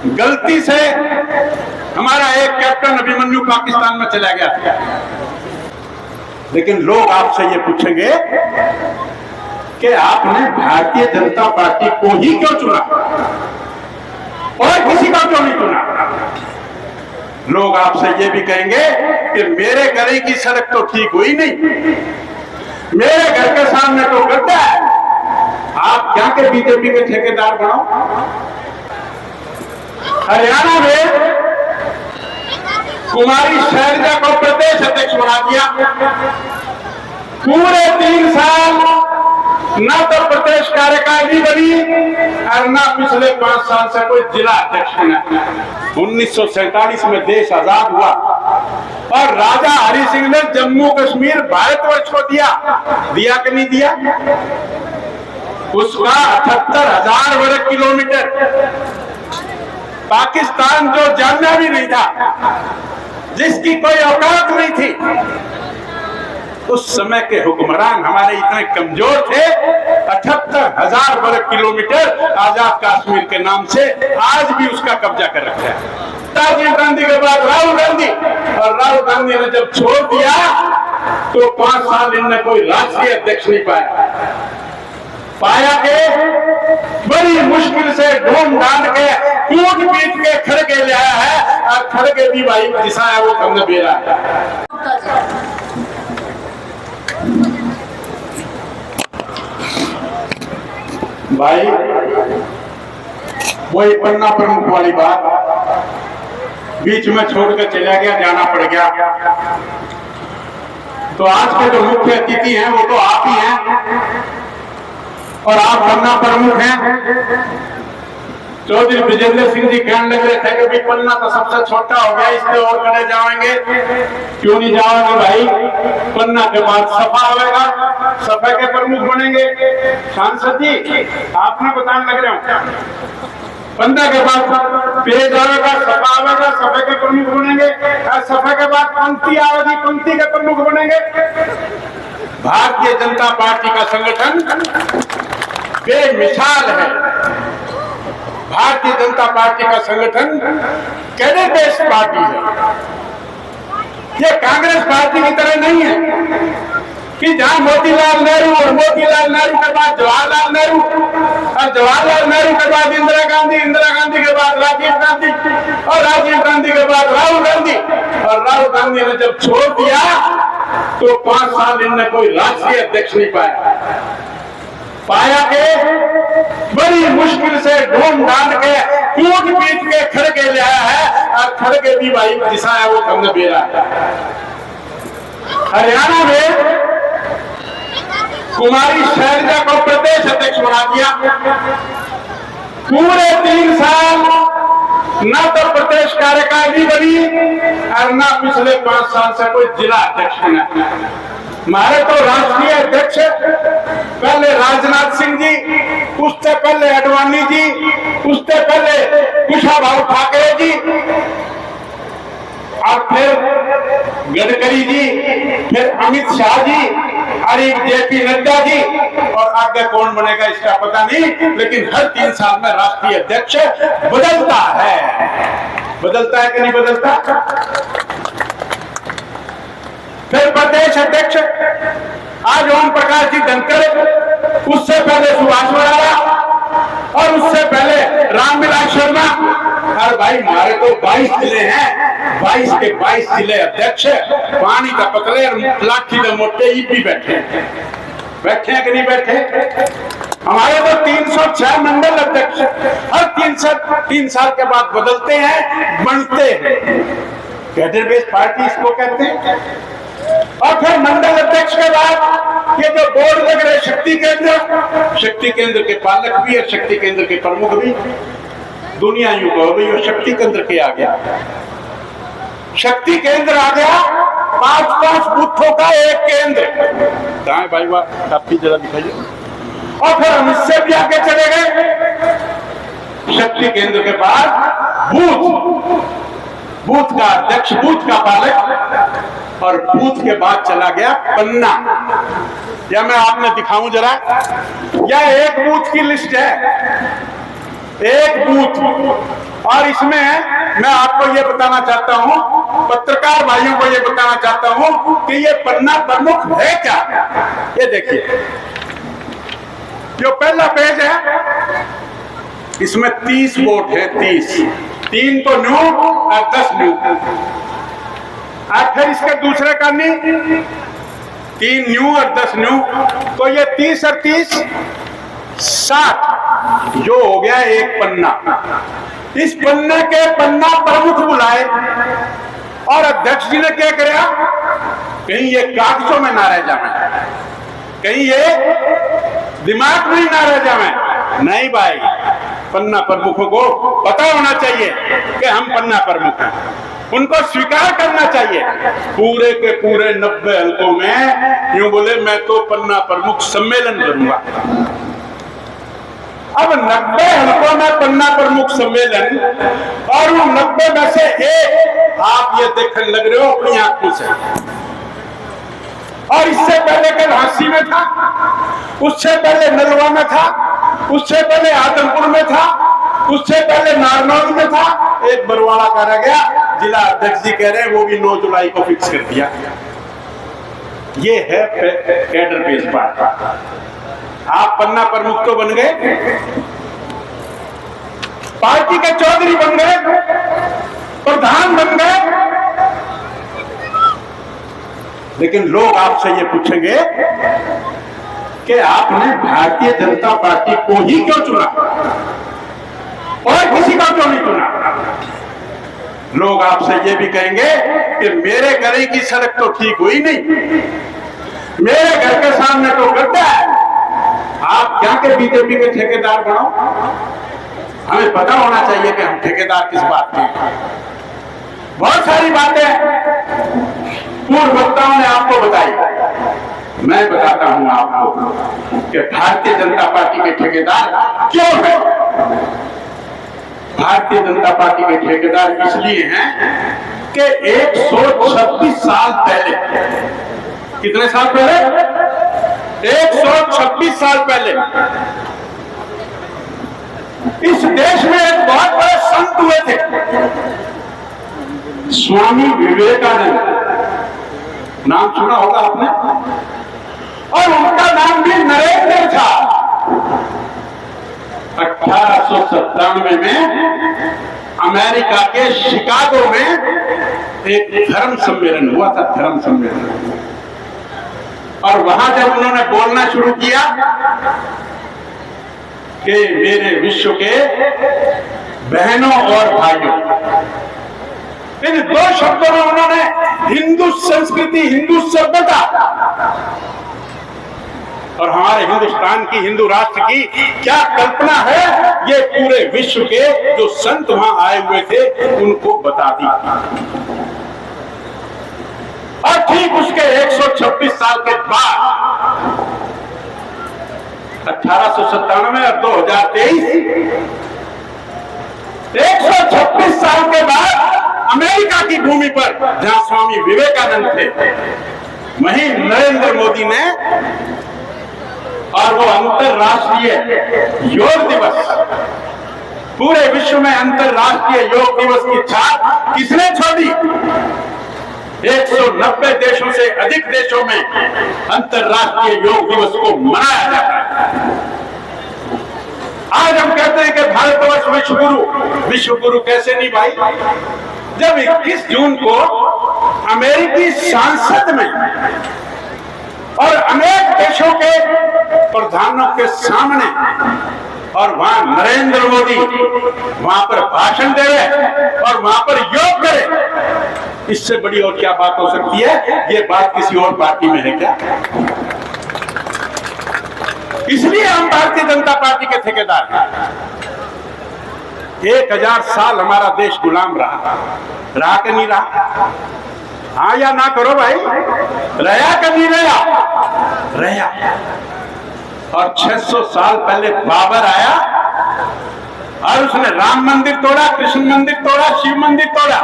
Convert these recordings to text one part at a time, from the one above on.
गलती से हमारा एक कैप्टन अभिमन्यु पाकिस्तान में चला गया था, लेकिन लोग आपसे ये पूछेंगे कि आपने भारतीय जनता पार्टी को ही क्यों चुना और किसी का क्यों नहीं चुना। लोग आपसे ये भी कहेंगे कि मेरे गली की सड़क तो ठीक हुई नहीं, मेरे घर के सामने तो गड्ढा है, आप क्या के बीजेपी के ठेकेदार बनो। हरियाणा में कुमारी शैलजा को प्रदेश अध्यक्ष बना दिया। पूरे 3 साल न तो प्रदेश कार्यकारिणी बनी और न पिछले 5 साल से कोई जिला अध्यक्ष बना। 1947 में देश आजाद हुआ और राजा हरि सिंह ने जम्मू कश्मीर भारतवर्ष को दिया कि नहीं दिया। उसका 78,000 वर्ग किलोमीटर पाकिस्तान जो जानना भी नहीं था, जिसकी कोई औकात नहीं थी, उस समय के हुक्मरान हमारे इतने कमजोर थे। 78,000 वर्ग किलोमीटर आजाद कश्मीर के नाम से आज भी उसका कब्जा कर रखा है। राजीव गांधी के बाद राहुल गांधी, और राहुल गांधी ने जब छोड़ दिया तो 5 साल इनने कोई राष्ट्रीय अध्यक्ष नहीं पाया के बड़ी मुश्किल से ढूंढ ढांड के कूट पीट के खड़गे ले आया है, और खड़गे भी भाई दिशा है वो हमने बेरा है। भाई वही पन्ना प्रमुख वाली बात, बीच में छोड़कर चला गया, जाना पड़ गया। तो आज के जो मुख्य अतिथि हैं वो तो आप ही हैं और आप पन्ना प्रमुख हैं। चौधरी ब्रिजेंद्र सिंह जी कहने लग रहे थे कि भाई पन्ना तो सबसे छोटा हो गया, इससे और कड़े जाएंगे। क्यों नहीं जाओगे भाई, पन्ना के बाद सफा आवेगा, सफा के प्रमुख बनेंगे। सांसद जी आपने बताने लग रहे हो, पन्ना के बाद पेज आवेगा, सफा आवेगा, सफा के प्रमुख बनेंगे, और सफा के बाद पंक्ति आवेगी, पंक्ति के प्रमुख बनेंगे। भारतीय जनता पार्टी का संगठन बेमिसाल है। भारतीय जनता पार्टी का संगठन कैडर बेस्ड पार्टी है। ये कांग्रेस पार्टी की तरह नहीं है कि जहां मोतीलाल नेहरू और मोतीलाल नेहरू के बाद जवाहरलाल नेहरू और जवाहरलाल नेहरू के बाद इंदिरा गांधी, इंदिरा गांधी के बाद राजीव गांधी और राजीव गांधी के बाद राहुल गांधी, और राहुल गांधी ने जब छोड़ दिया तो 5 साल इनने कोई राष्ट्रीय अध्यक्ष नहीं पाया के बड़ी मुश्किल से ढूंढ ढांड के कूट पीट के खड़गे ले आया है, और खड़गे भी भाई दिशा है वो हमने बेरा है। हरियाणा में कुमारी शैलजा को प्रदेश अध्यक्ष बना दिया। पूरे 3 साल न तो प्रदेश कार्यकारिणी बनी और न पिछले 5 साल से कोई जिला अध्यक्ष बना। हमारे तो राष्ट्रीय अध्यक्ष पहले राजनाथ सिंह जी, उससे पहले अडवाणी जी, उससे पहले कुशाभाऊ ठाकरे जी, और फिर गडकरी जी, फिर अमित शाह जी, और एक जेपी नड्डा जी, और आगे कौन बनेगा इसका पता नहीं। लेकिन हर 3 साल में राष्ट्रीय अध्यक्ष बदलता है कि नहीं बदलता। फिर प्रदेश अध्यक्ष आज ओम प्रकाश जी धनखड़, उससे पहले सुभाष बराला, और उससे पहले रामविलास शर्मा। और भाई हमारे तो 22 जिले हैं, 22 के 22 जिले अध्यक्ष, पानी का पतले और लाठी का मोटे भी बैठे हैं कि नहीं बैठे। हमारे तो 306 मंडल अध्यक्ष हर 3 साल के बाद बदलते हैं, बनते हैं। कैडर बेस्ड पार्टी इसको कहते हैं। और फिर मंडल अध्यक्ष के बाद ये जो बोर्ड लग रहे शक्ति केंद्र के पालक भी और शक्ति केंद्र के प्रमुख भी, दुनिया यूं कहो भाई वो शक्ति केंद्र के आ गया। शक्ति केंद्र आ गया, 5-5 बूथों का एक केंद्र। कहाँ है भाई, वाह आपकी जरा दिखाइए। और फिर हम इससे भी आगे चले गए। शक्ति केंद्र के बाद बूथ का अध्यक्ष, बूथ का पालक, और बूथ के बाद चला गया पन्ना। या मैं आपने दिखाऊं जरा, यह एक बूथ की लिस्ट है। एक बूथ। और इसमें मैं आपको ये बताना चाहता हूं, पत्रकार भाइयों को ये बताना चाहता हूं कि ये पन्ना प्रमुख है क्या। ये देखिए, जो पहला पेज है इसमें 30 वोट है, 30, 3 तो न्यू और 10 न्यू। और फिर इसके दूसरे करनी 3 न्यू और 10 न्यू, तो ये 30 और 30 60, जो हो गया एक पन्ना। इस पन्ने के पन्ना प्रमुख बुलाए और अध्यक्ष जी ने क्या किया, कहीं ये कागजों में ना रह जाए, कहीं ये दिमाग में ना रह जाए। नहीं भाई, पन्ना प्रमुखों को पता होना चाहिए कि हम पन्ना प्रमुख हैं, उनको स्वीकार करना चाहिए। पूरे के पूरे 90 हल्कों में यूं बोले मैं तो पन्ना प्रमुख सम्मेलन करूंगा। अब 90 हल्कों में पन्ना प्रमुख सम्मेलन, और उन 90 में से एक आप ये देखने लग रहे हो अपनी आंखों से। और इससे पहले कल झांसी में था, उससे पहले नलवा में था, उससे पहले आदमपुर में था, उससे पहले नारनौल में था, एक बरवाड़ा का रह गया। जिला अध्यक्ष जी कह रहे हैं वो भी 9 जुलाई को फिक्स कर दिया। ये है कैडर बेस पार्टी। आप पन्ना प्रमुख तो बन गए, पार्टी के चौधरी बन गए, प्रधान बन गए, लेकिन लोग आपसे ये पूछेंगे कि आपने भारतीय जनता पार्टी को ही क्यों चुना और किसी का क्यों नहीं चुना। लोग आपसे ये भी कहेंगे कि मेरे गली की सड़क तो ठीक हुई नहीं, मेरे घर के सामने तो गड्ढा है, आप क्या के बीजेपी के ठेकेदार बनो। हमें पता होना चाहिए कि हम ठेकेदार किस बात के। बहुत सारी बातें पूर्व वक्ताओं ने आपको बताई, मैं बताता हूं आपको कि भारतीय जनता पार्टी के ठेकेदार क्यों हैं। भारतीय जनता पार्टी के ठेकेदार इसलिए हैं कि 126 साल पहले, कितने साल पहले, 126 साल पहले इस देश में एक बहुत बड़े संत हुए थे, स्वामी विवेकानंद। नाम सुना होगा आपने, और उनका नाम भी नरेंद्र था। 1897 में अमेरिका के शिकागो में एक धर्म सम्मेलन हुआ था, धर्म सम्मेलन। और वहां जब उन्होंने बोलना शुरू किया कि मेरे विश्व के बहनों और भाइयों, इन 2 शब्दों में उन्होंने हिंदू संस्कृति, हिंदू सभ्यता और हमारे हिंदुस्तान की, हिंदू राष्ट्र की क्या कल्पना है, ये पूरे विश्व के जो संत वहां आए हुए थे उनको बता दी। और ठीक उसके 126 साल के बाद 1897 और 2023, 126 साल के बाद अमेरिका की भूमि पर जहां स्वामी विवेकानंद थे, वहीं नरेंद्र मोदी ने, और वो अंतरराष्ट्रीय योग दिवस, पूरे विश्व में अंतरराष्ट्रीय योग दिवस की छाप किसने छोड़ी। 190 देशों से अधिक देशों में अंतरराष्ट्रीय योग दिवस को मनाया जाता है। आज हम कहते हैं कि भारतवर्ष विश्व गुरु कैसे नहीं भाई, जब 21 जून को अमेरिकी संसद में और अनेक देशों के प्रधानों के सामने, और वहां नरेंद्र मोदी वहां पर भाषण दे रहे और वहां पर योग करे, इससे बड़ी और क्या बात हो सकती है। ये बात किसी और पार्टी में है क्या। इसलिए हम भारतीय जनता पार्टी के ठेकेदार हैं। 1000 साल हमारा देश गुलाम रहा कि नहीं रहा। हाँ या ना करो भाई, रहा कि नहीं रहा। और 600 साल पहले बाबर आया और उसने राम मंदिर तोड़ा, कृष्ण मंदिर तोड़ा, शिव मंदिर तोड़ा,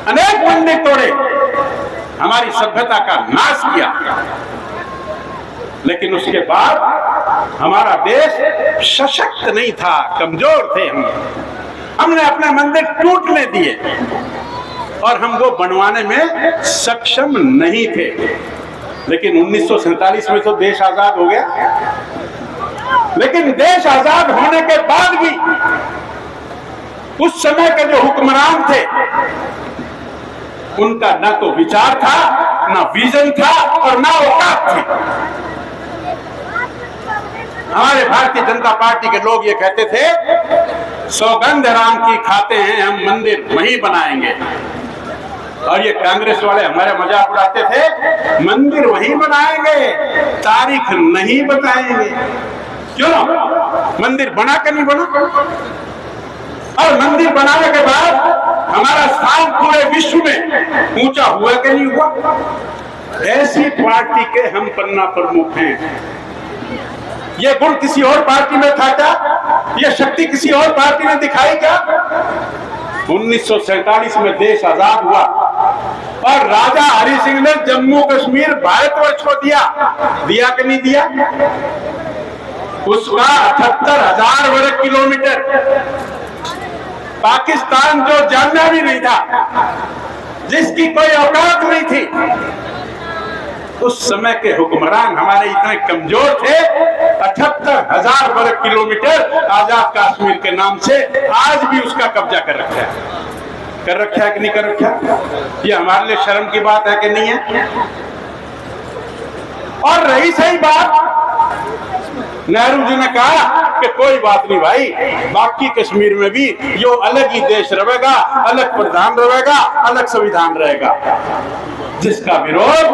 अनेक मंदिर तोड़े, हमारी सभ्यता का नाश किया। लेकिन उसके बाद हमारा देश सशक्त नहीं था, कमजोर थे हमने अपने मंदिर टूटने दिए और हम वो बनवाने में सक्षम नहीं थे। लेकिन 1947 में तो देश आजाद हो गया। लेकिन देश आजाद होने के बाद भी उस समय के जो हुक्मरान थे उनका ना तो विचार था, ना विजन था और ना औकात थी। हमारे भारतीय जनता पार्टी के लोग ये कहते थे, सौगंध राम की खाते हैं हम, मंदिर वहीं बनाएंगे। और ये कांग्रेस वाले हमारे मजाक उड़ाते थे, मंदिर वहीं बनाएंगे, तारीख नहीं बताएंगे। क्यों? मंदिर बना के नहीं बना, और मंदिर बनाने के बाद हमारा स्थान पूरे विश्व में ऊंचा हुआ कि नहीं हुआ। ऐसी पार्टी के हम पन्ना प्रमुख हैं। ये गुण किसी और पार्टी में था क्या? ये शक्ति किसी और पार्टी ने दिखाई क्या? 1947 में देश आजाद हुआ और राजा हरि सिंह ने जम्मू कश्मीर भारतवर्ष को दिया कि नहीं दिया? उसका 78,000 वर्ग किलोमीटर पाकिस्तान जो जानना भी नहीं था, जिसकी कोई औकात नहीं थी, उस समय के हुक्मरान हमारे इतने कमजोर थे, 78,000 वर्ग किलोमीटर आजाद कश्मीर के नाम से आज भी उसका कब्जा कर रखा है कि नहीं कर रखा? ये हमारे लिए शर्म की बात है कि नहीं है? और रही सही बात, नेहरू जी ने कहा कि कोई बात नहीं भाई, बाकी कश्मीर में भी जो अलग ही देश रहेगा, अलग प्रधान रहेगा, अलग संविधान रहेगा। जिसका विरोध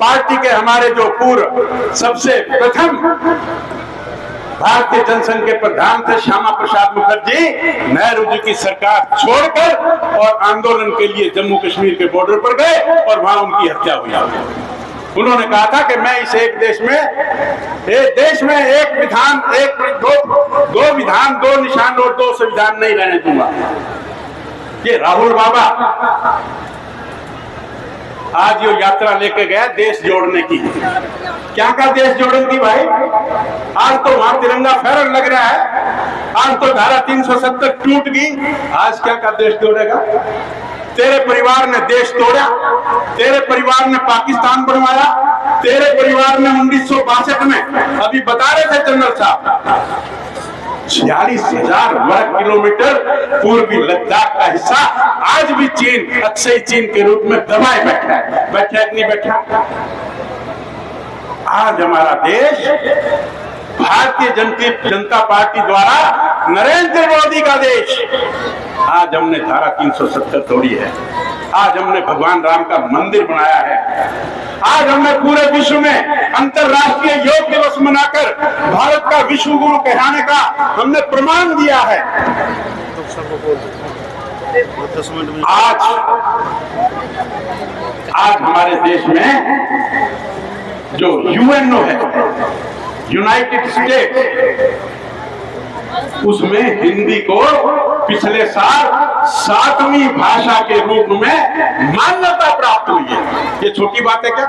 पार्टी के हमारे जो पूर्व सबसे प्रथम भारतीय जनसंघ के प्रधान थे श्यामा प्रसाद मुखर्जी, नेहरू जी की सरकार छोड़कर और आंदोलन के लिए जम्मू कश्मीर के बॉर्डर पर गए और वहां उनकी हत्या हुई। उन्होंने कहा था कि मैं इस एक देश में एक विधान, दो विधान, दो निशान और दो संविधान नहीं रहने दूंगा। ये राहुल बाबा आज ये यात्रा लेके गया देश जोड़ने की। क्या का देश जोड़ेंगी भाई? आज तो वहां तिरंगा फहरन लग रहा है, आज तो धारा 370 टूट गई, आज क्या का देश जोड़ेगा? तेरे परिवार ने देश तोड़ा, तेरे परिवार ने पाकिस्तान बनवाया, तेरे परिवार ने 1962 में, अभी बता रहे थे जनरल साहब, 46,000 वर्ग किलोमीटर पूर्वी लद्दाख का हिस्सा आज भी चीन, अक्षय चीन के रूप में दबाए बैठा है कि नहीं बैठा? आज हमारा देश भारतीय जनता पार्टी द्वारा नरेंद्र मोदी का देश, आज हमने धारा 370 तोड़ी है, आज हमने भगवान राम का मंदिर बनाया है, आज हमने पूरे विश्व में अंतर्राष्ट्रीय योग दिवस मनाकर भारत का विश्व गुरु कहलाने का हमने प्रमाण दिया है। आज हमारे देश में जो यूएनओ है, यूनाइटेड स्टेट, उसमें हिंदी को पिछले साल 7वीं भाषा के रूप में मान्यता प्राप्त हुई है। ये छोटी बात है क्या?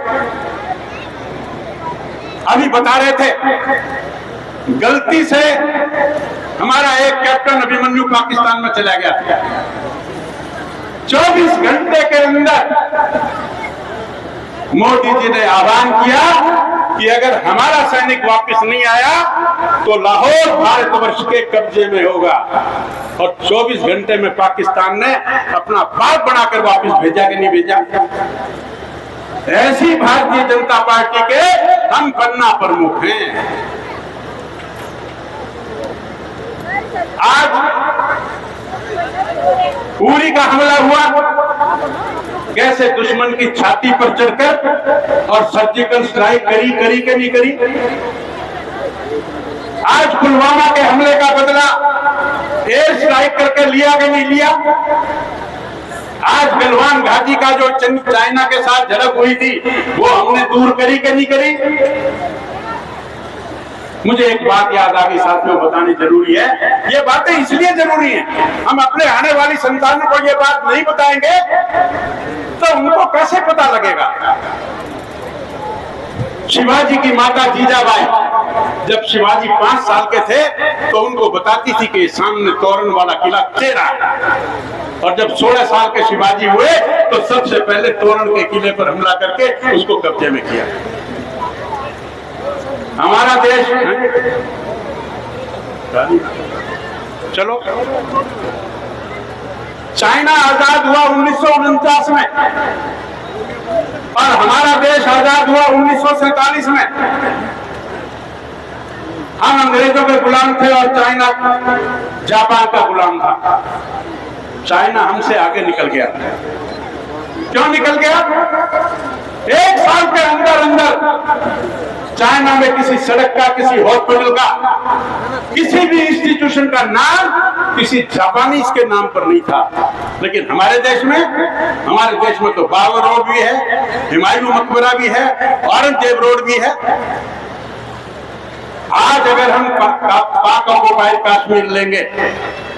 अभी बता रहे थे, गलती से हमारा एक कैप्टन अभिमन्यु पाकिस्तान में चला गया था। 24 घंटे के अंदर मोदी जी ने आह्वान किया कि अगर हमारा सैनिक वापस नहीं आया तो लाहौर भारतवर्ष के कब्जे में होगा, और 24 घंटे में पाकिस्तान ने अपना बाप बनाकर वापस भेजा कि नहीं भेजा? ऐसी भारतीय जनता पार्टी के हम पन्ना प्रमुख हैं। आज उरी का हमला हुआ, कैसे दुश्मन की छाती पर चढ़कर और सर्जिकल स्ट्राइक करी कि नहीं करी? आज पुलवामा के हमले का बदला एयर स्ट्राइक करके लिया कि नहीं लिया? आज गलवान घाटी का जो चाइना के साथ झड़प हुई थी वो हमने दूर करी कि नहीं करी? मुझे एक बात याद आ गई साथियों, बतानी जरूरी है। ये बातें इसलिए जरूरी हैं, हम अपने आने वाली संतानों को ये बात नहीं बताएंगे तो उनको कैसे पता लगेगा? शिवाजी की माता जीजाबाई जब शिवाजी 5 साल के थे तो उनको बताती थी कि सामने तोरण वाला किला तेरा है। और जब 16 साल के शिवाजी हुए तो सबसे पहले तोरण के किले पर हमला करके उसको कब्जे में किया। हमारा देश चलो, चाइना आजाद हुआ 1949 में और हमारा देश आजाद हुआ 1947 में। हम अंग्रेजों के गुलाम थे और चाइना जापान का गुलाम था। चाइना हमसे आगे निकल गया। क्यों निकल गया? 1 साल के अंदर अंदर चाइना में किसी सड़क का, किसी हॉस्पिटल का, किसी भी इंस्टीट्यूशन का नाम किसी जापानीज के नाम पर नहीं था। लेकिन हमारे देश में तो बाबर रोड भी है, हुमायूं मकबरा भी है, औरंगजेब रोड भी है। आज अगर हम पाक ऑक्युपाइड कश्मीर लेंगे,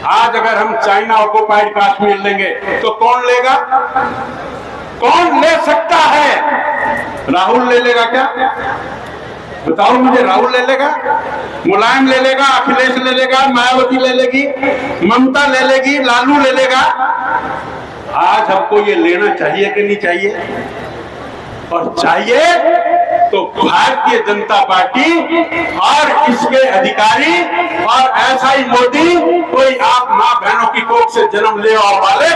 आज अगर हम चाइना ऑक्युपाइड कश्मीर लेंगे तो कौन लेगा? कौन ले सकता है? राहुल ले लेगा क्या? बताओ मुझे, राहुल ले लेगा, मुलायम ले लेगा, अखिलेश ले लेगा, मायावती ले लेगी, ममता ले लेगी, लालू ले लेगा? आज हमको ये लेना चाहिए कि नहीं चाहिए? और चाहिए तो भारतीय जनता पार्टी और इसके अधिकारी और ऐसा ही मोदी, कोई आप मां बहनों की कोख से जन्म ले वाले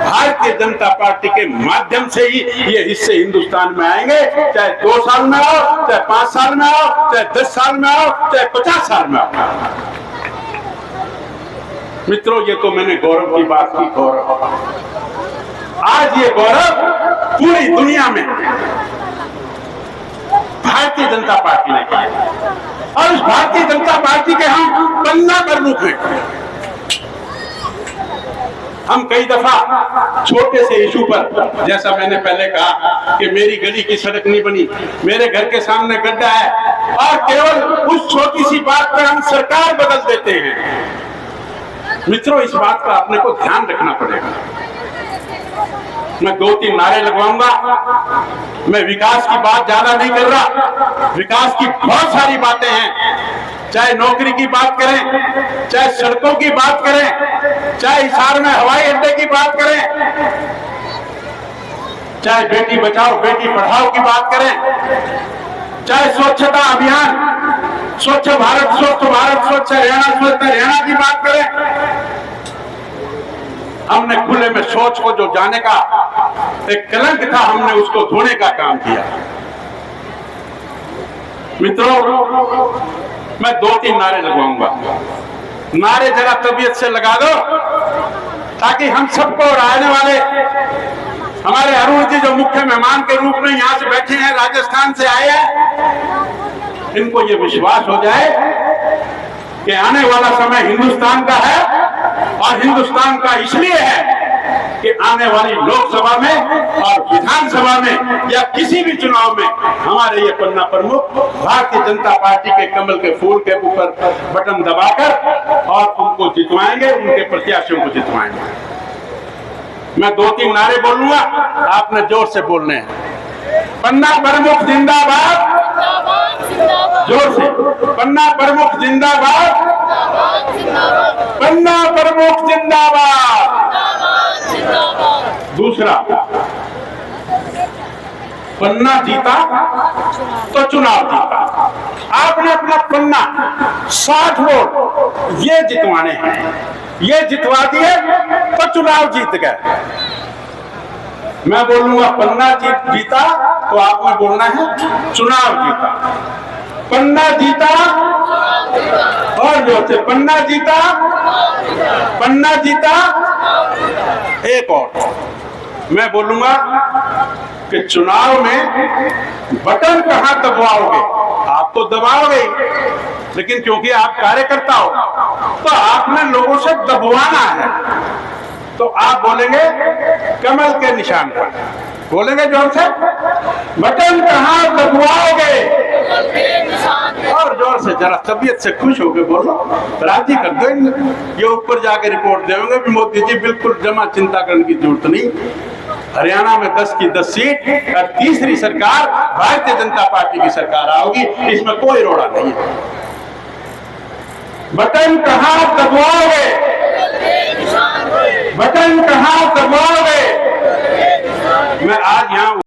भारतीय जनता पार्टी के माध्यम से ही ये हिस्से हिंदुस्तान में आएंगे। चाहे 2 साल में आओ, चाहे 5 साल में आओ, चाहे 10 साल में आओ, चाहे 50 साल में आओ। मित्रों, ये तो मैंने गौरव की बात की। गौरव, आज ये गौरव पूरी दुनिया में भारतीय जनता पार्टी ने किया और इस भारतीय जनता पार्टी के हम पन्ना प्रमुख हैं। हम कई दफा छोटे से इशू पर, जैसा मैंने पहले कहा कि मेरी गली की सड़क नहीं बनी, मेरे घर के सामने गड्ढा है, और केवल उस छोटी सी बात पर हम सरकार बदल देते हैं। मित्रों, इस बात का अपने को ध्यान रखना पड़ेगा। मैं 2-3 नारे लगवाऊंगा। मैं विकास की बात ज्यादा नहीं कर रहा। विकास की बहुत सारी बातें हैं, चाहे नौकरी की बात करें, चाहे सड़कों की बात करें, चाहे हिसार में हवाई अड्डे की बात करें, चाहे बेटी बचाओ बेटी पढ़ाओ की बात करें, चाहे स्वच्छता अभियान, स्वच्छ भारत स्वच्छ हरियाणा की बात करें। हमने खुले में शौच को जो जाने का एक कलंक था, हमने उसको धोने का काम किया। मित्रों, मैं 2-3 नारे लगवाऊंगा। नारे जरा तबीयत से लगा दो ताकि हम सबको और आने वाले हमारे अरुण जी जो मुख्य मेहमान के रूप में यहाँ से बैठे हैं, राजस्थान से आए हैं, इनको ये विश्वास हो जाए कि आने वाला समय हिंदुस्तान का है। और हिंदुस्तान का इसलिए है कि आने वाली लोकसभा में और विधानसभा में या किसी भी चुनाव में हमारे ये पन्ना प्रमुख भारतीय जनता पार्टी के कमल के फूल के ऊपर बटन दबाकर और उनको जितवाएंगे, उनके प्रत्याशियों को जितवाएंगे। मैं 2-3 नारे बोलूंगा, आपने जोर से बोलने हैं। पन्ना प्रमुख जिंदाबाद, जोर से। पन्ना प्रमुख जिंदाबाद, पन्ना प्रमुख जिंदाबाद। दूसरा, पन्ना जीता तो चुनाव जीता। आपने अपना पन्ना 60 वोट ये जितवाने हैं, ये जितवा दिए तो चुनाव जीत गए। मैं बोलूंगा पन्ना जीता तो आपने बोलना है चुनाव जीता। पन्ना जीता और जोर से, पन्ना जीता, पन्ना जीता। एक और मैं बोलूंगा कि चुनाव में बटन कहां दबाओगे? आप तो दबाओगे, लेकिन क्योंकि आप कार्यकर्ता हो तो आपने लोगों से दबवाना है। तो आप बोलेंगे कमल के निशान पर, बोलेंगे जोर से, बटन कहां दबाओगे? और जोर से, जरा तबीयत से खुश होकर बोलो, राजी कर दो। ये ऊपर जाकर रिपोर्ट देंगे भी मोदी जी बिल्कुल जमा, चिंता करने की जरूरत नहीं, हरियाणा में 10 की 10 सीट और तीसरी सरकार भारतीय जनता पार्टी की सरकार आओगी, इसमें कोई रोड़ा नहीं है। बटन कहां दबाओगे, बटन कहां दबाओगे। मैं आज यहां